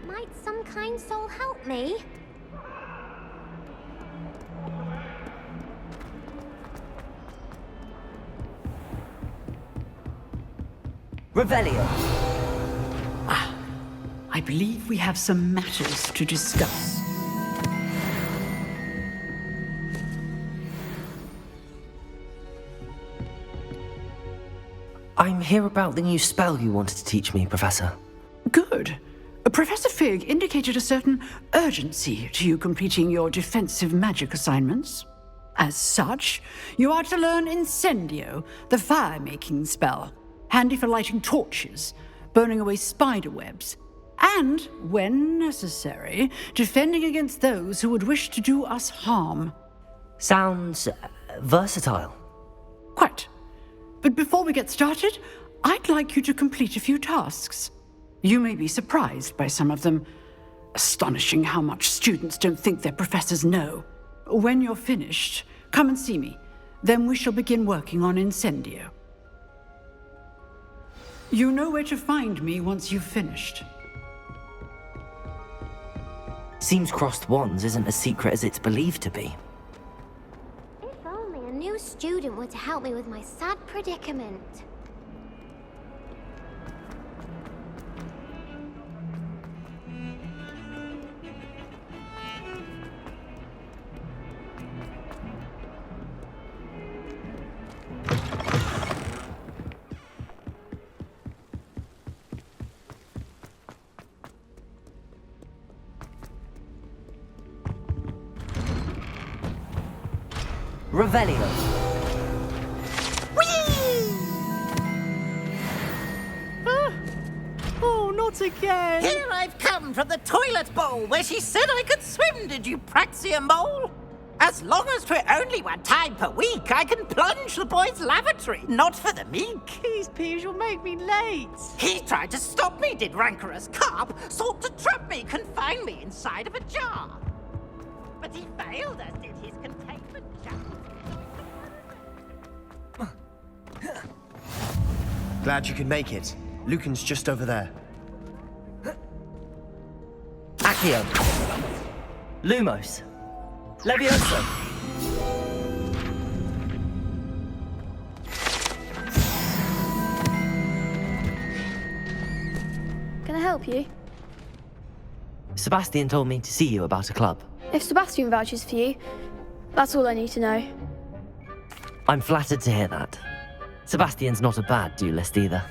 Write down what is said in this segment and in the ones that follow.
Might some kind soul help me? Revelio. I believe we have some matters to discuss. I'm here about the new spell you wanted to teach me, Professor. Good. Professor Fig indicated a certain urgency to you completing your defensive magic assignments. As such, you are to learn Incendio, the fire-making spell, handy for lighting torches, burning away spider webs, and, when necessary, defending against those who would wish to do us harm. Sounds versatile. Quite. But before we get started, I'd like you to complete a few tasks. You may be surprised by some of them. Astonishing how much students don't think their professors know. When you're finished, come and see me. Then we shall begin working on Incendio. You know where to find me once you've finished. Seems crossed wands isn't as secret as it's believed to be. If only a new student were to help me with my sad predicament. Revelio. Oh, not again! Here I've come from the toilet bowl where she said I could swim, did you praxia mole? As long as 'twere only one time per week, I can plunge the boys' lavatory, not for the meek. Please, Piers, you'll make me late. He tried to stop me, did rancorous carp, sought to trap me, confine me inside of a jar. But he failed, as did his containment jar. Glad you could make it. Lucan's just over there. Accio. Lumos. Levioso. Can I help you? Sebastian told me to see you about a club. If Sebastian vouches for you, that's all I need to know. I'm flattered to hear that. Sebastian's not a bad duelist either.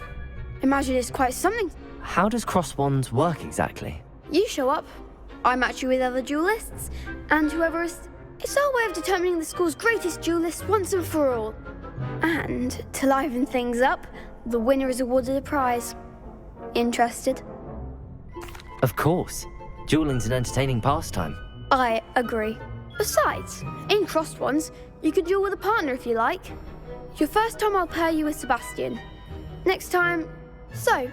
Imagine it's quite something. How does cross wands work exactly? You show up, I match you with other duelists, and whoever is... It's our way of determining the school's greatest duelist once and for all. And, to liven things up, the winner is awarded a prize. Interested? Of course. Dueling's an entertaining pastime. I agree. Besides, in crossed ones, you can duel with a partner if you like. Your first time I'll pair you with Sebastian. Next time... So,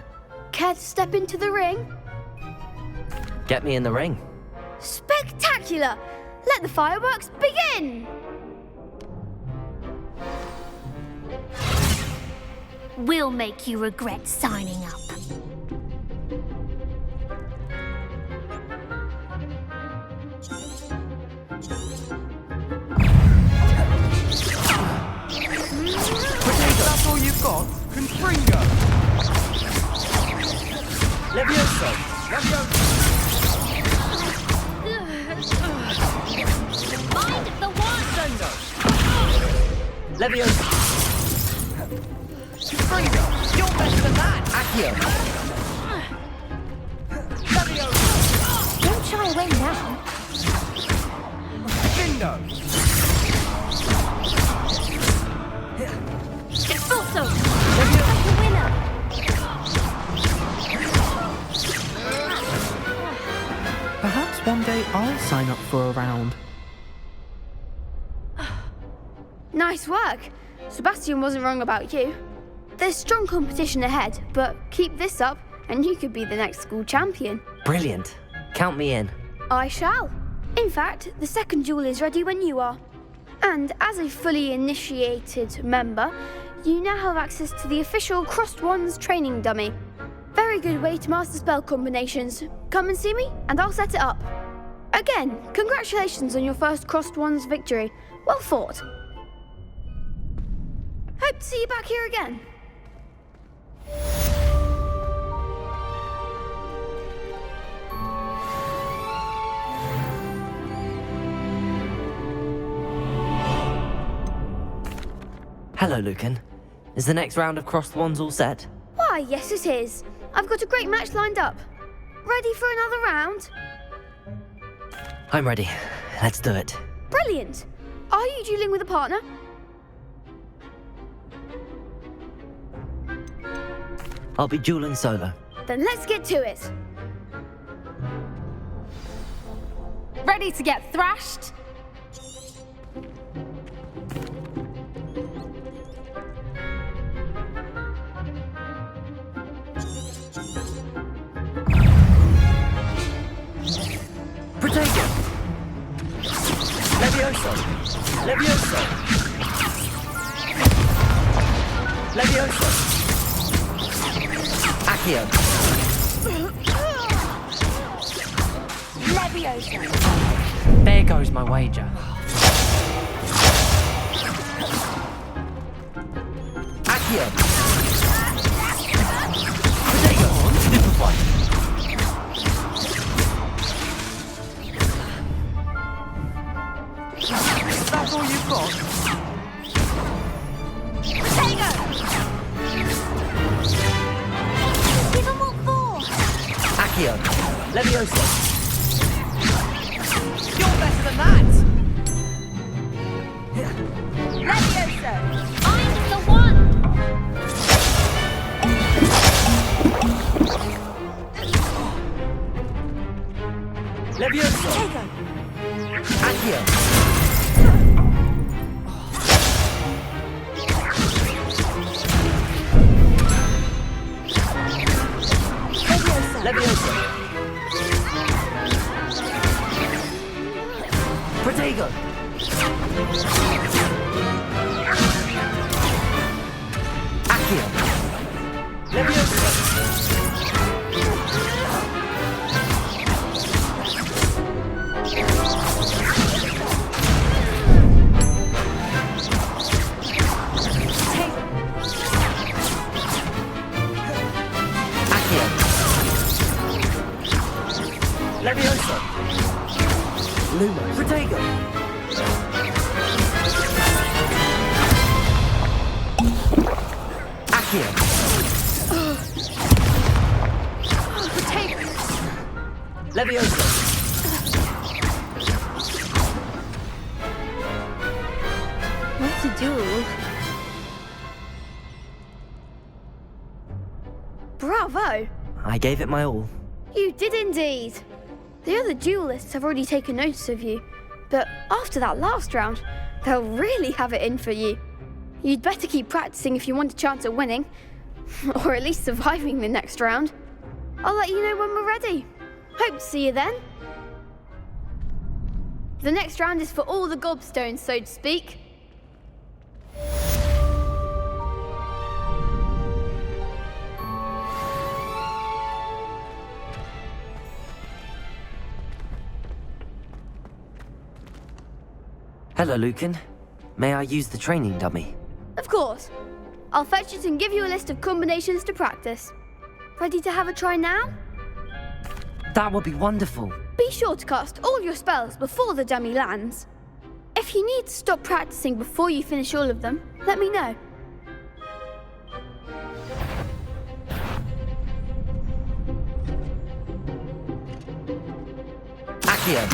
care to step into the ring? Get me in the ring. Spectacular! Let the fireworks begin! We'll make you regret signing up. That's all you've got? Confringo! Levioso. Mind the wand! Levioso. Confringo! You're better than that! Accio. Levioso! Don't try and win now. Findo! Also, like the winner. Perhaps one day I'll sign up for a round. Nice work. Sebastian wasn't wrong about you. There's strong competition ahead, but keep this up and you could be the next school champion. Brilliant. Count me in. I shall. In fact, the second duel is ready when you are. And as a fully initiated member, you now have access to the official Crossed Wands training dummy. Very very good way to master spell combinations. Come and see me, and I'll set it up. Again, congratulations on your first Crossed Wands victory. Well fought. Hope to see you back here again. Hello, Lucan. Is the next round of Crossed Wands all set? Why, yes it is. I've got a great match lined up. Ready for another round? I'm ready. Let's do it. Brilliant. Are you dueling with a partner? I'll be dueling solo. Then let's get to it. Ready to get thrashed? Protego! Levioso! Levioso! Levioso! Accio! Levioso. There goes my wager. Accio! Protego! Stupefy! That's all you've got? Give him what for? Accio! Levioso! You're better than that. Levioso. I'm the one! Levioso! Accio! Levioso! Protego! Accio! Levioso! Accio! Levioso! Lumo! Protego! Accio! Levioso! What a duel. Bravo! I gave it my all. You did indeed. The other duelists have already taken notice of you, but after that last round, they'll really have it in for you. You'd better keep practicing if you want a chance at winning, or at least surviving the next round. I'll let you know when we're ready. Hope to see you then. The next round is for all the gobstones, so to speak. Hello, Lucan. May I use the training dummy? Of course. I'll fetch it and give you a list of combinations to practice. Ready to have a try now? That would be wonderful. Be sure to cast all your spells before the dummy lands. If you need to stop practicing before you finish all of them, let me know. Accio!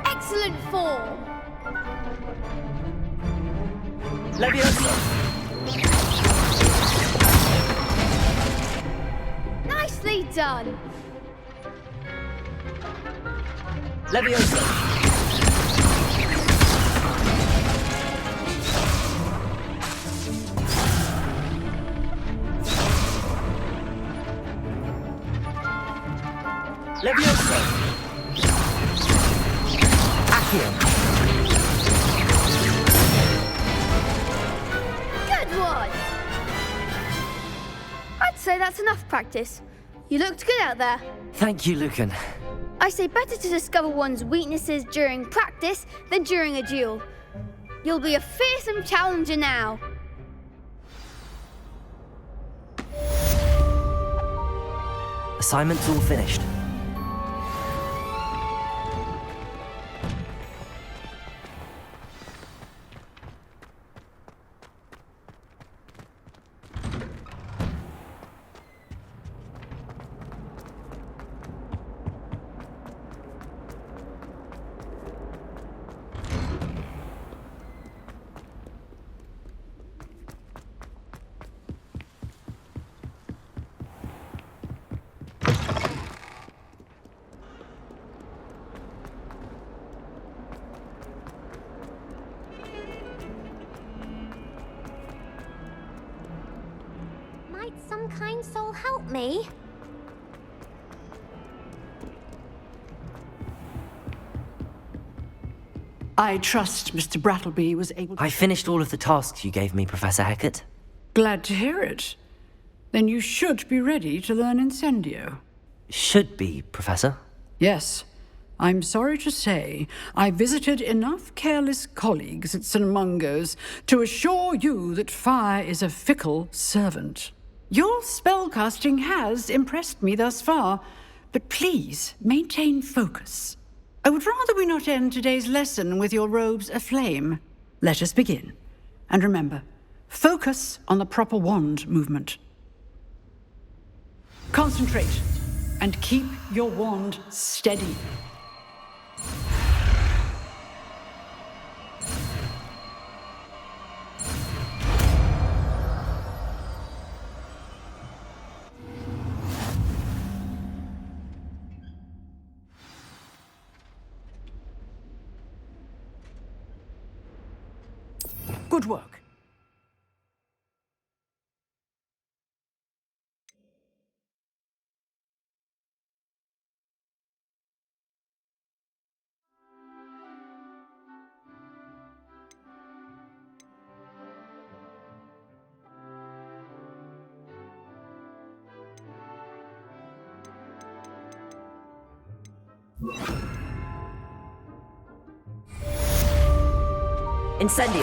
Excellent form! Levioso! Nicely done! Levioso! Levioso! Accio! Good one! I'd say that's enough practice. You looked good out there. Thank you, Lucan. I say better to discover one's weaknesses during practice than during a duel. You'll be a fearsome challenger now. Assignment's all finished. Might some kind soul help me? I trust Mr. Brattleby was able to... I finished all of the tasks you gave me, Professor Hecat. Glad to hear it. Then you should be ready to learn Incendio. Should be, Professor. Yes. I'm sorry to say, I visited enough careless colleagues at St. Mungo's to assure you that fire is a fickle servant. Your spellcasting has impressed me thus far, but please maintain focus. I would rather we not end today's lesson with your robes aflame. Let us begin. And remember, focus on the proper wand movement. Concentrate and keep your wand steady. Good work. Incendio!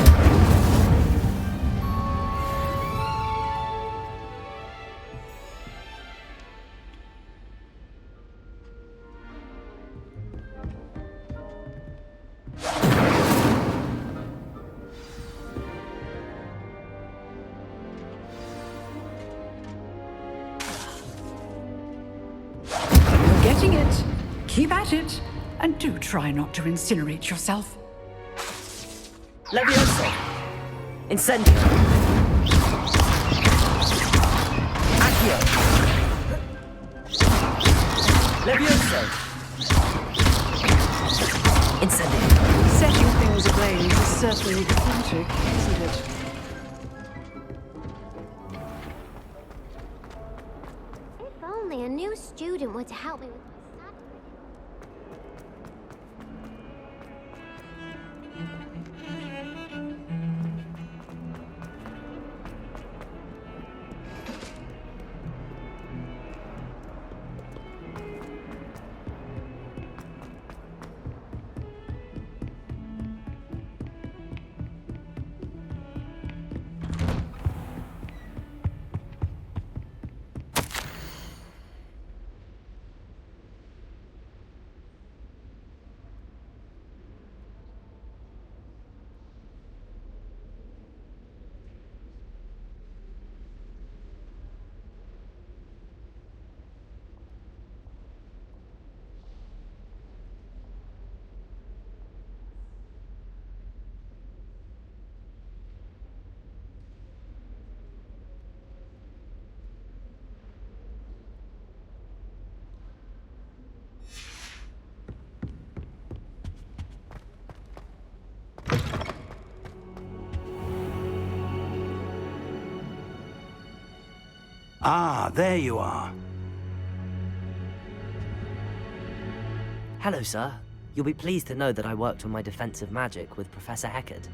You're getting it. Keep at it. And do try not to incinerate yourself. Levioso! Incendio! Accio! Levioso! Incendio! Setting things ablaze is certainly cathartic, isn't it? If only a new student were to help me with my sad... Ah, there you are. Hello, sir. You'll be pleased to know that I worked on my defensive magic with Professor Heckard.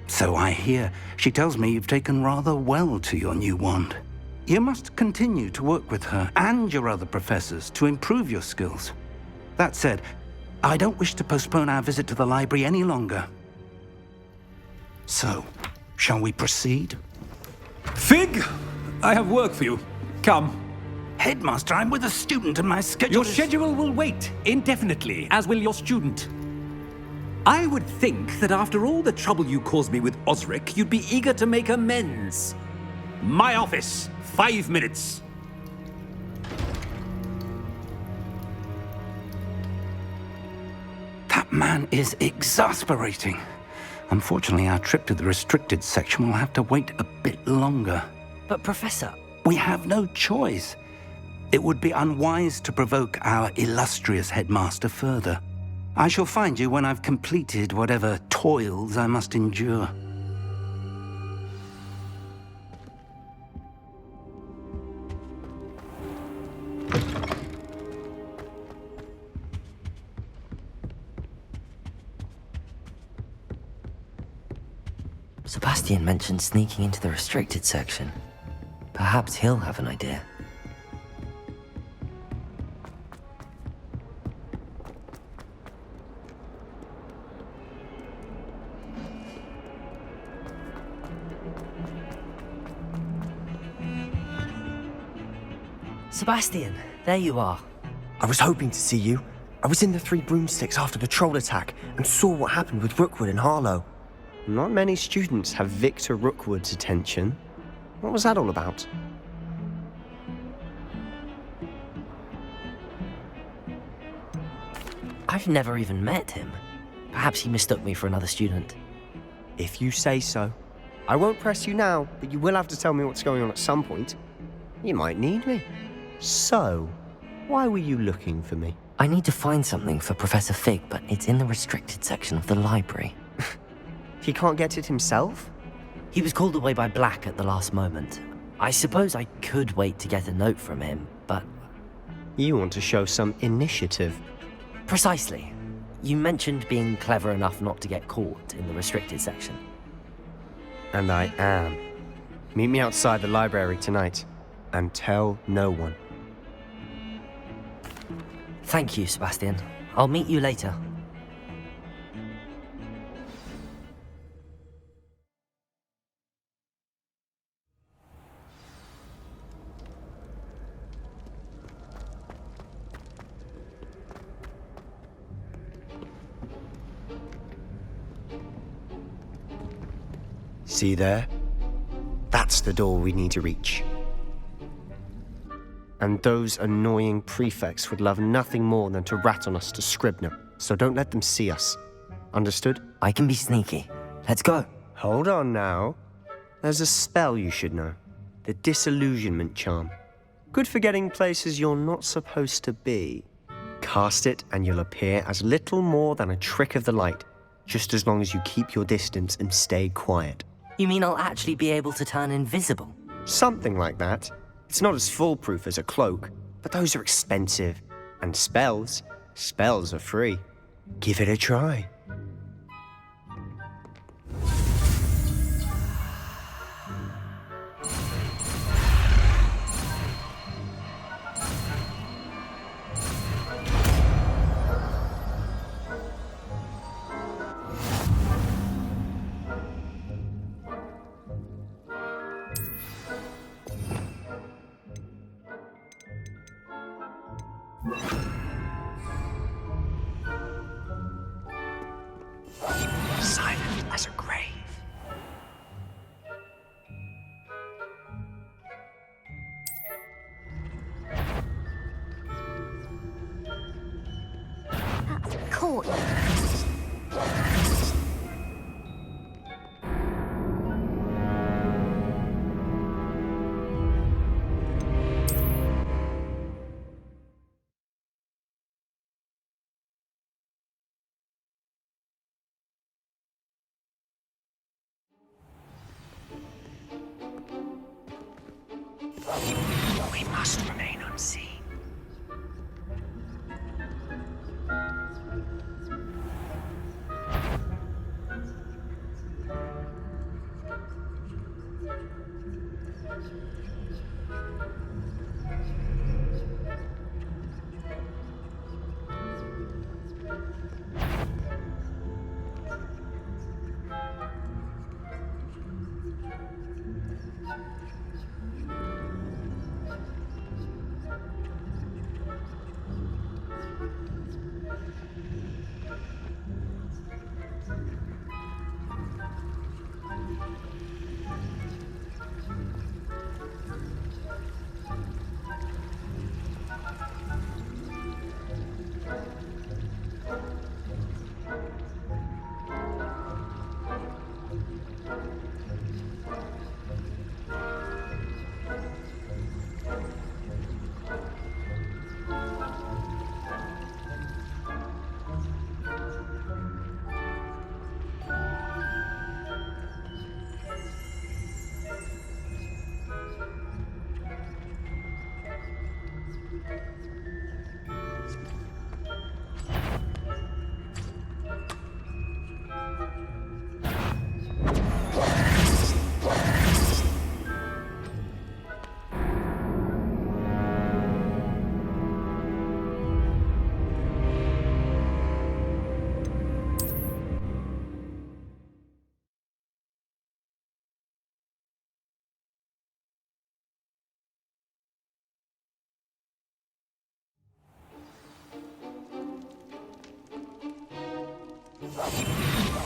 So I hear. She tells me you've taken rather well to your new wand. You must continue to work with her and your other professors to improve your skills. That said, I don't wish to postpone our visit to the library any longer. So, shall we proceed? Fig! I have work for you. Come. Headmaster, I'm with a student and my schedule Your schedule will wait indefinitely, as will your student. I would think that after all the trouble you caused me with Osric, you'd be eager to make amends. My office, 5 minutes. That man is exasperating. Unfortunately, our trip to the restricted section will have to wait a bit longer. But, Professor... We have no choice. It would be unwise to provoke our illustrious headmaster further. I shall find you when I've completed whatever toils I must endure. Sebastian mentioned sneaking into the restricted section. Perhaps he'll have an idea. Sebastian, there you are. I was hoping to see you. I was in the Three Broomsticks after the troll attack and saw what happened with Rookwood and Harlow. Not many students have Victor Rookwood's attention. What was that all about? I've never even met him. Perhaps he mistook me for another student. If you say so. I won't press you now, but you will have to tell me what's going on at some point. You might need me. So, why were you looking for me? I need to find something for Professor Fig, but it's in the restricted section of the library. He can't get it himself? He was called away by Black at the last moment. I suppose I could wait to get a note from him, but... You want to show some initiative. Precisely. You mentioned being clever enough not to get caught in the restricted section. And I am. Meet me outside the library tonight, and tell no one. Thank you, Sebastian. I'll meet you later. See there? That's the door we need to reach. And those annoying prefects would love nothing more than to rat on us to Scribner, so don't let them see us. Understood? I can be sneaky. Let's go. Hold on now. There's a spell you should know. The Disillusionment Charm. Good for getting places you're not supposed to be. Cast it and you'll appear as little more than a trick of the light, just as long as you keep your distance and stay quiet. You mean I'll actually be able to turn invisible? Something like that. It's not as foolproof as a cloak, but those are expensive. And spells are free. Give it a try. Silent as a grave. That's a courtyard. We must remain unseen.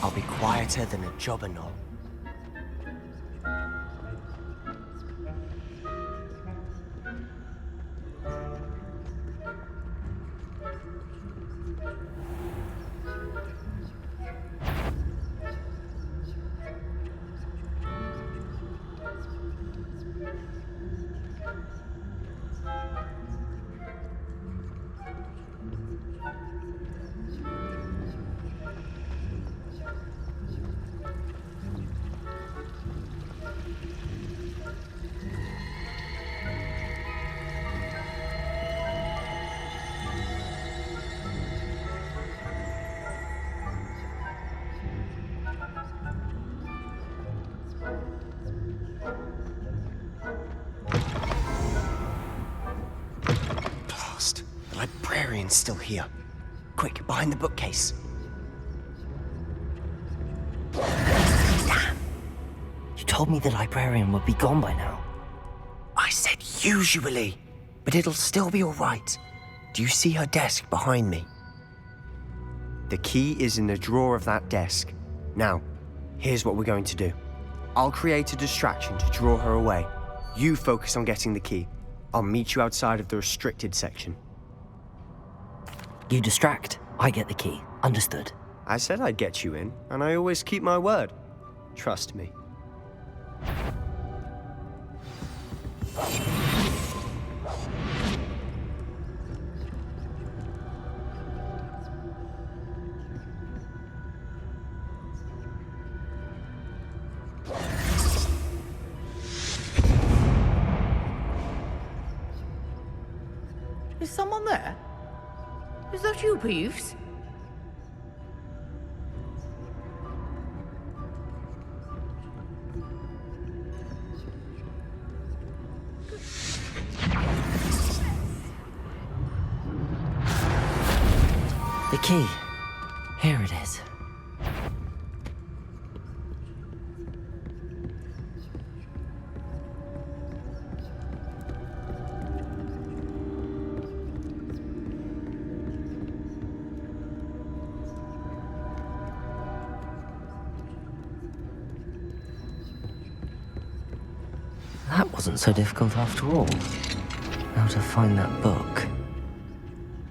I'll be quieter than a jobberknoll. The librarian's still here. Quick, behind the bookcase. Damn! You told me the librarian would be gone by now. I said usually, but it'll still be all right. Do you see her desk behind me? The key is in the drawer of that desk. Now, here's what we're going to do. I'll create a distraction to draw her away. You focus on getting the key. I'll meet you outside of the restricted section. You distract, I get the key. Understood. I said I'd get you in, and I always keep my word. Trust me. Is someone there? Is that you, Peeves? The key. Here it is. That wasn't so difficult after all. How to find that book.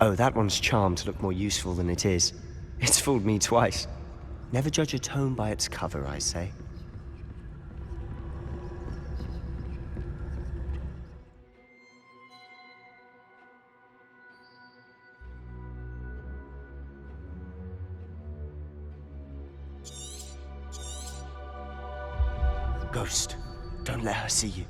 Oh, that one's charmed to look more useful than it is. It's fooled me twice. Never judge a tome by its cover, I say. Ghost, don't let her see you.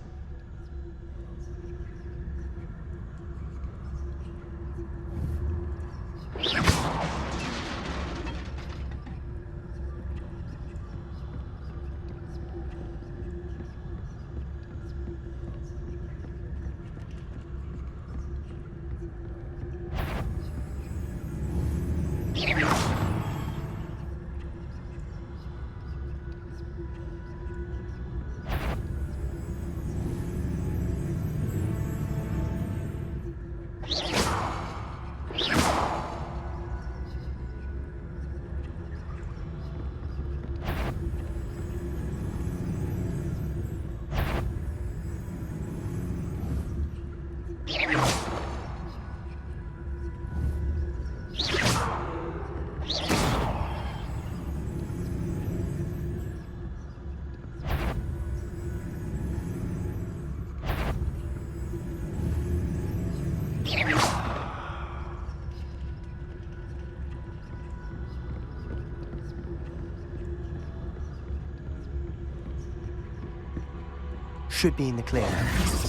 Should be in the clear now.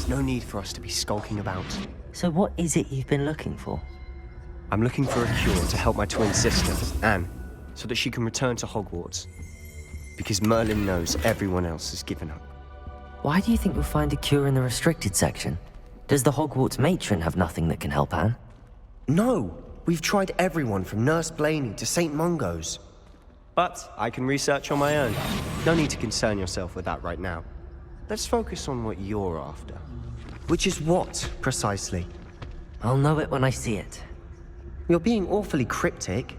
No need for us to be skulking about. So what is it you've been looking for? I'm looking for a cure to help my twin sister, Anne, so that she can return to Hogwarts. Because Merlin knows everyone else has given up. Why do you think you'll find a cure in the restricted section? Does the Hogwarts matron have nothing that can help Anne? No! We've tried everyone from Nurse Blaney to St. Mungo's. But I can research on my own. No need to concern yourself with that right now. Let's focus on what you're after. Which is what, precisely? I'll know it when I see it. You're being awfully cryptic.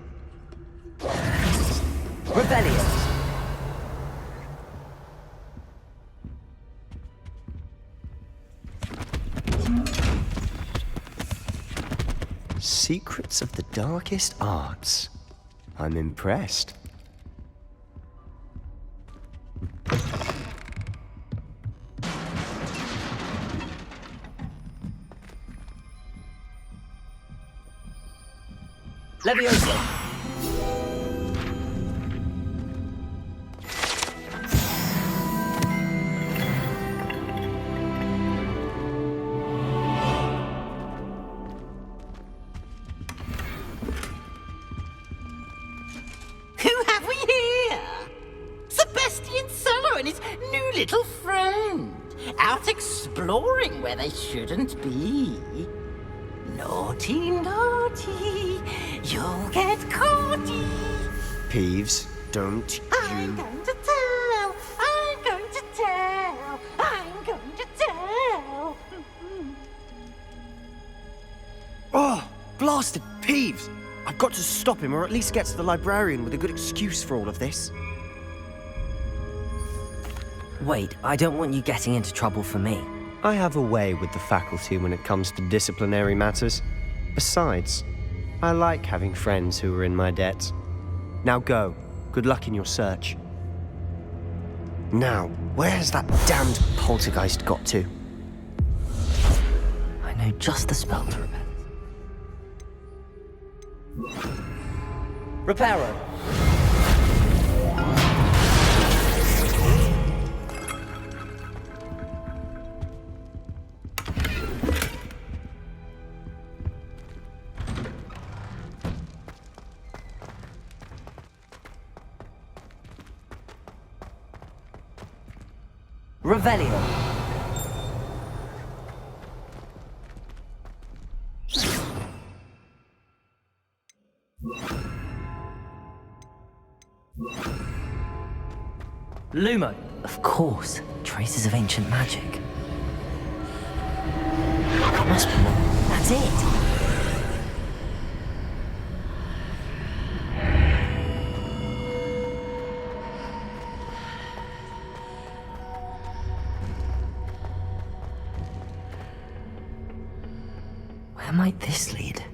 Revelio. Secrets of the darkest arts. I'm impressed. Leviosa. Who have we here? Sebastian Cello and his new little friend. Out exploring where they shouldn't be. Naughty, naughty, you'll get caughty. Peeves, don't I'm you... going to tell, I'm going to tell, I'm going to tell. Oh, blasted Peeves! I've got to stop him, or at least get to the librarian with a good excuse for all of this. Wait, I don't want you getting into trouble for me. I have a way with the faculty when it comes to disciplinary matters. Besides, I like having friends who are in my debt. Now go. Good luck in your search. Now, where's that damned poltergeist got to? I know just the spell to repel. Reparo. Revelio. Lumo. Of course. Traces of ancient magic. That must be one. That's it. Where might this lead?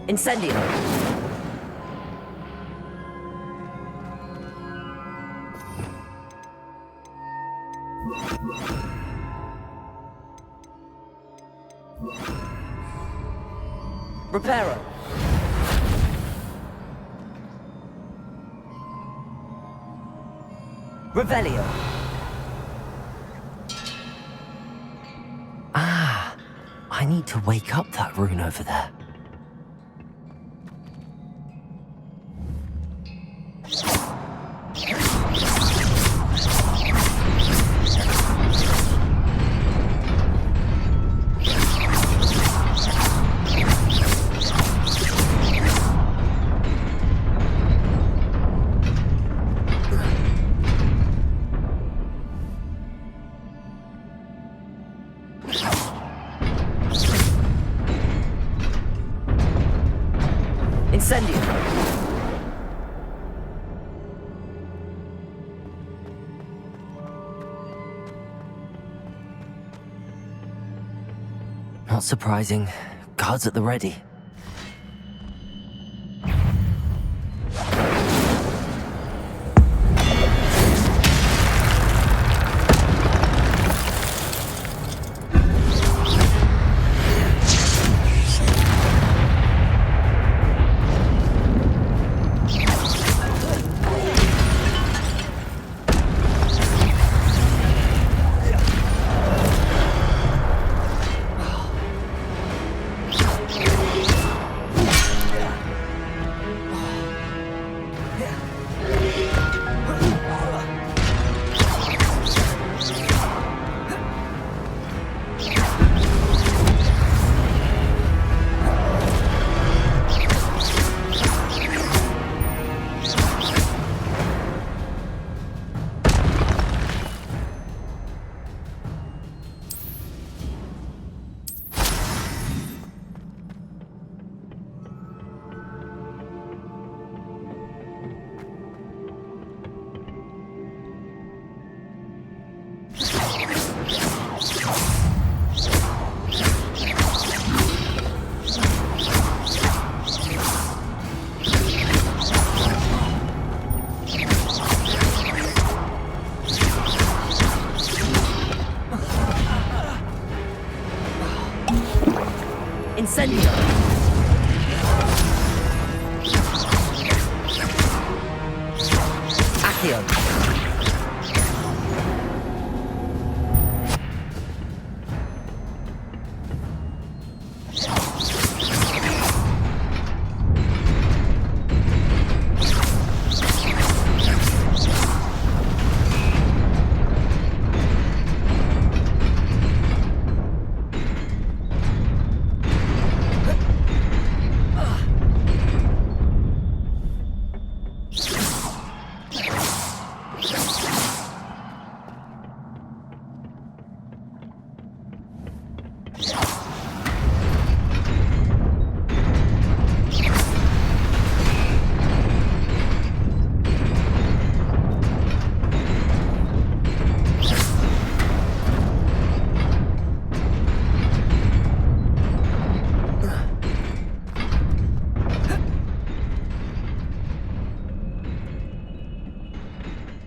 Incendio. Reparo. Revelio. Ah, I need to wake up that rune over there. Incendio. Not surprising. Guards at the ready.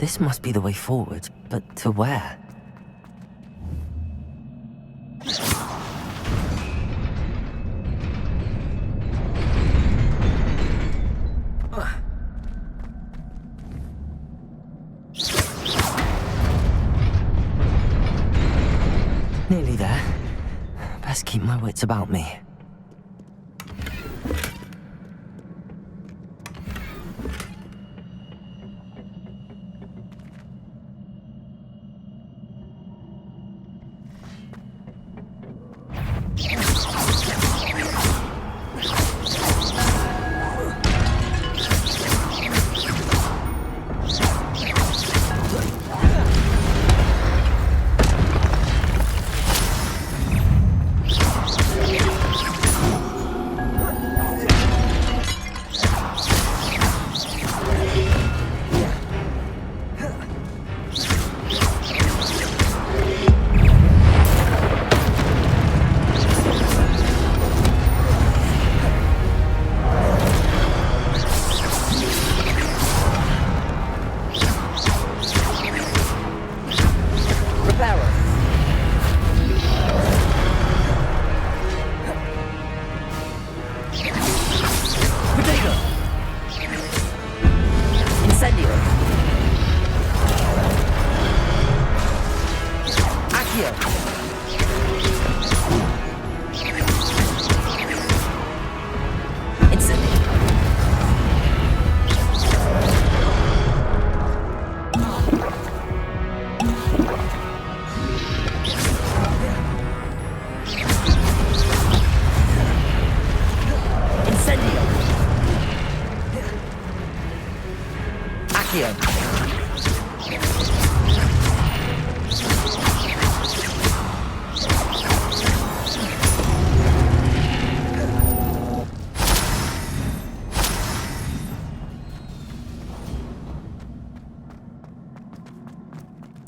This must be the way forward, but to where? Nearly there. Best keep my wits about me.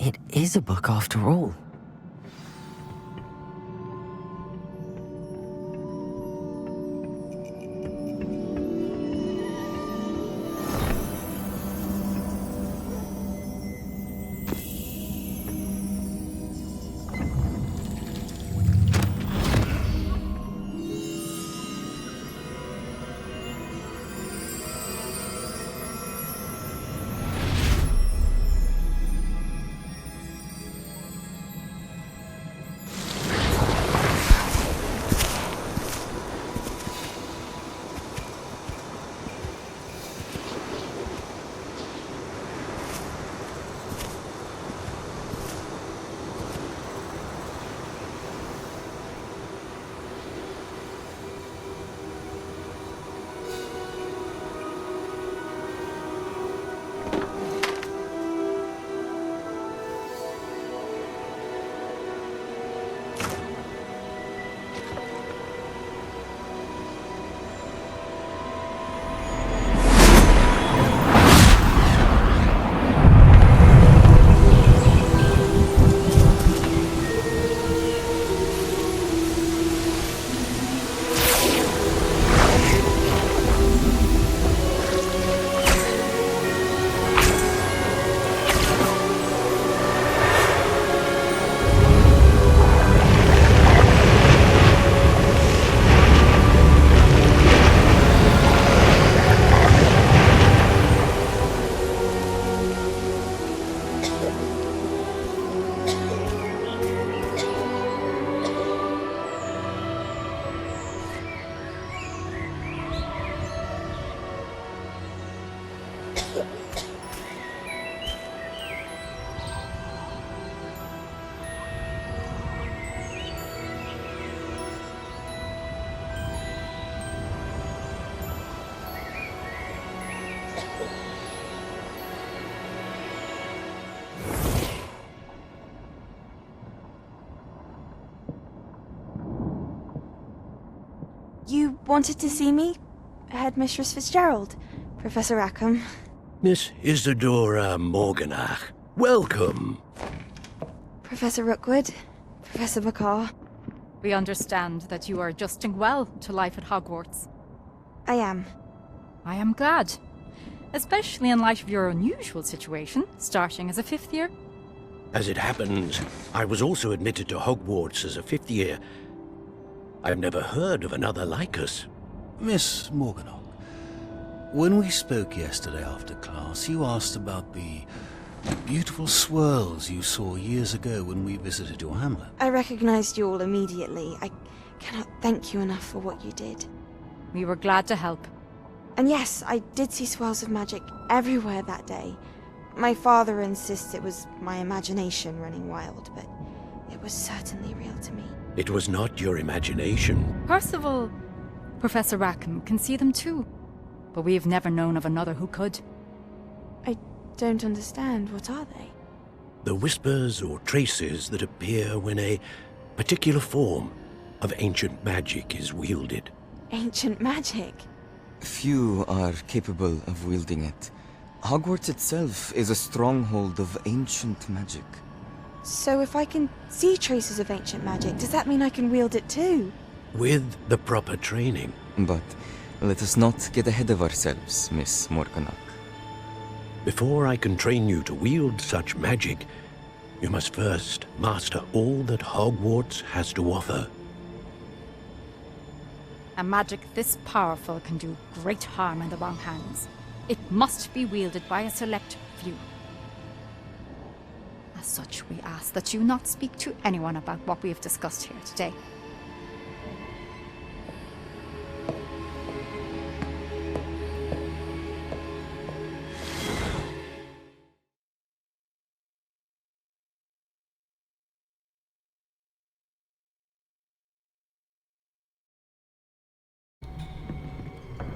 It is a book after all. You wanted to see me? Headmistress Fitzgerald, Professor Rackham. Miss Isadora Morganach, welcome. Professor Rookwood, Professor McCaw. We understand that you are adjusting well to life at Hogwarts. I am. I am glad. Especially in light of your unusual situation, starting as a 5th year. As it happens, I was also admitted to Hogwarts as a 5th year. I've never heard of another like us. Miss Morganach, when we spoke yesterday after class, you asked about the beautiful swirls you saw years ago when we visited your hamlet. I recognized you all immediately. I cannot thank you enough for what you did. We were glad to help. And yes, I did see swirls of magic everywhere that day. My father insists it was my imagination running wild, but it was certainly real to me. It was not your imagination. Percival, Professor Rackham can see them too. But we have never known of another who could. I don't understand. What are they? The whispers or traces that appear when a particular form of ancient magic is wielded. Ancient magic? Few are capable of wielding it. Hogwarts itself is a stronghold of ancient magic. So if I can see traces of ancient magic, does that mean I can wield it too? With the proper training. But let us not get ahead of ourselves, Miss Morganach. Before I can train you to wield such magic, you must first master all that Hogwarts has to offer. A magic this powerful can do great harm in the wrong hands. It must be wielded by a select few. As such, we ask that you not speak to anyone about what we have discussed here today.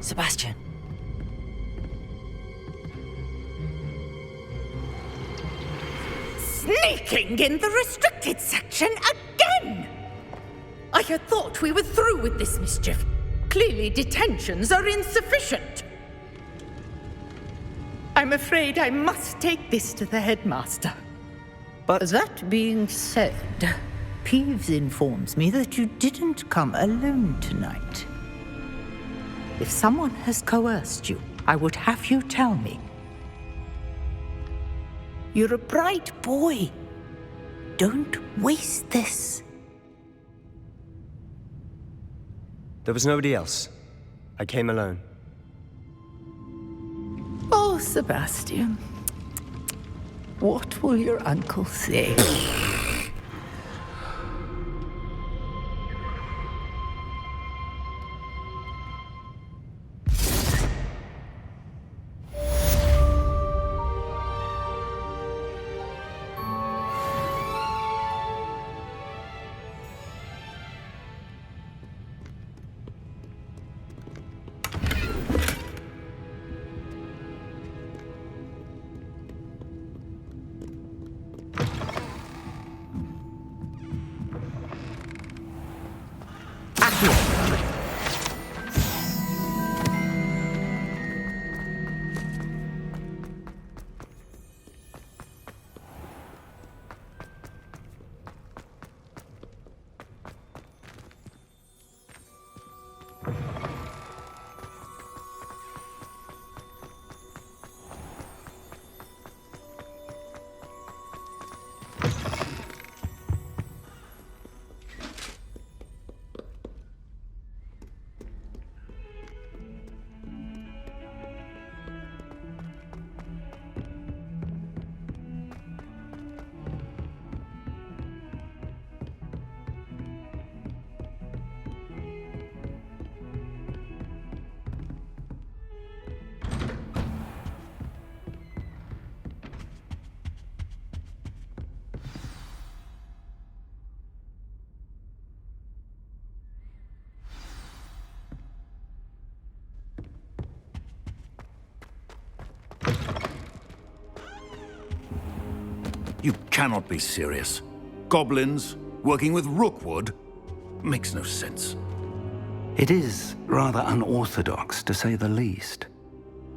Sebastian. Sneaking in the restricted section again! I had thought we were through with this mischief. Clearly detentions are insufficient. I'm afraid I must take this to the headmaster. But that being said, Peeves informs me that you didn't come alone tonight. If someone has coerced you, I would have you tell me. You're a bright boy. Don't waste this. There was nobody else. I came alone. Oh, Sebastian. What will your uncle say? You cannot be serious. Goblins working with Rookwood? Makes no sense. It is rather unorthodox, to say the least.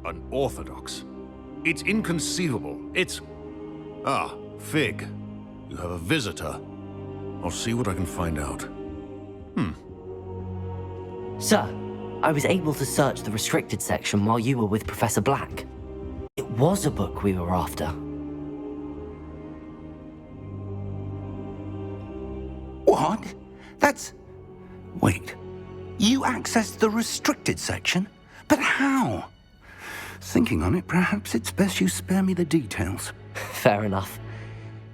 Unorthodox? It's inconceivable. It's... Ah, Fig. You have a visitor. I'll see what I can find out. Sir, I was able to search the restricted section while you were with Professor Black. was a book we were after. What? That's... Wait. You accessed the restricted section? But how? Thinking on it, perhaps it's best you spare me the details. Fair enough.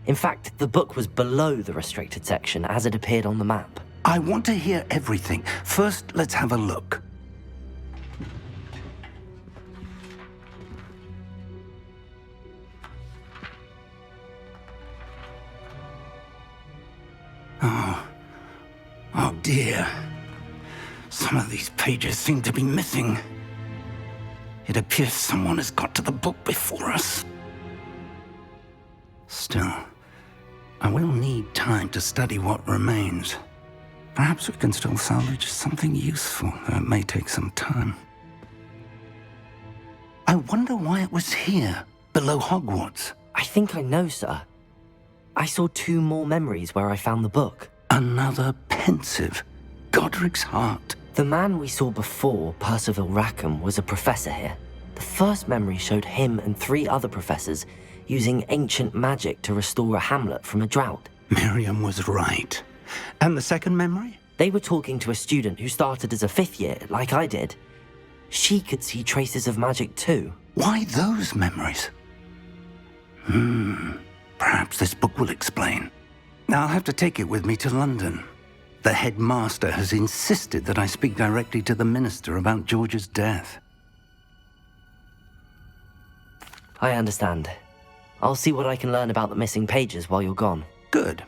In fact, the book was below the restricted section as it appeared on the map. I want to hear everything. First, let's have a look. Oh dear. Some of these pages seem to be missing. It appears someone has got to the book before us. Still, I will need time to study what remains. Perhaps we can still salvage something useful, though it may take some time. I wonder why it was here, below Hogwarts. I think I know, sir. I saw 2 more memories where I found the book. Another pensive. Godric's heart. The man we saw before, Percival Rackham, was a professor here. The first memory showed him and 3 other professors using ancient magic to restore a hamlet from a drought. Miriam was right. And the second memory? They were talking to a student who started as a 5th year, like I did. She could see traces of magic too. Why those memories? Perhaps this book will explain. I'll have to take it with me to London. The headmaster has insisted that I speak directly to the minister about George's death. I understand. I'll see what I can learn about the missing pages while you're gone. Good.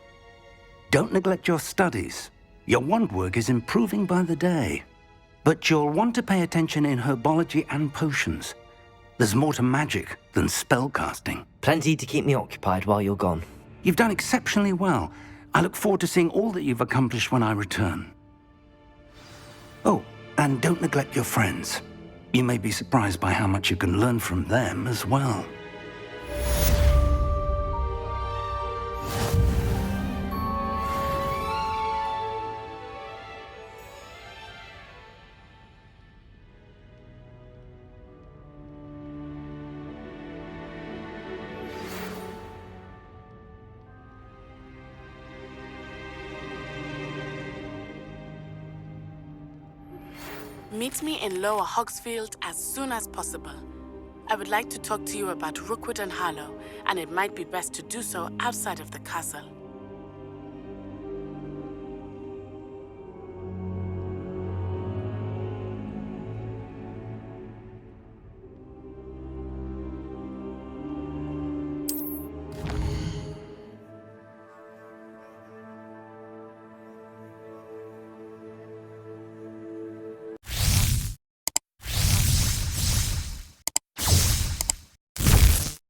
Don't neglect your studies. Your wand work is improving by the day. But you'll want to pay attention in herbology and potions. There's more to magic than spellcasting. Plenty to keep me occupied while you're gone. You've done exceptionally well. I look forward to seeing all that you've accomplished when I return. Oh, and don't neglect your friends. You may be surprised by how much you can learn from them as well. Meet me in Lower Hogsfield as soon as possible. I would like to talk to you about Rookwood and Harlow, and it might be best to do so outside of the castle.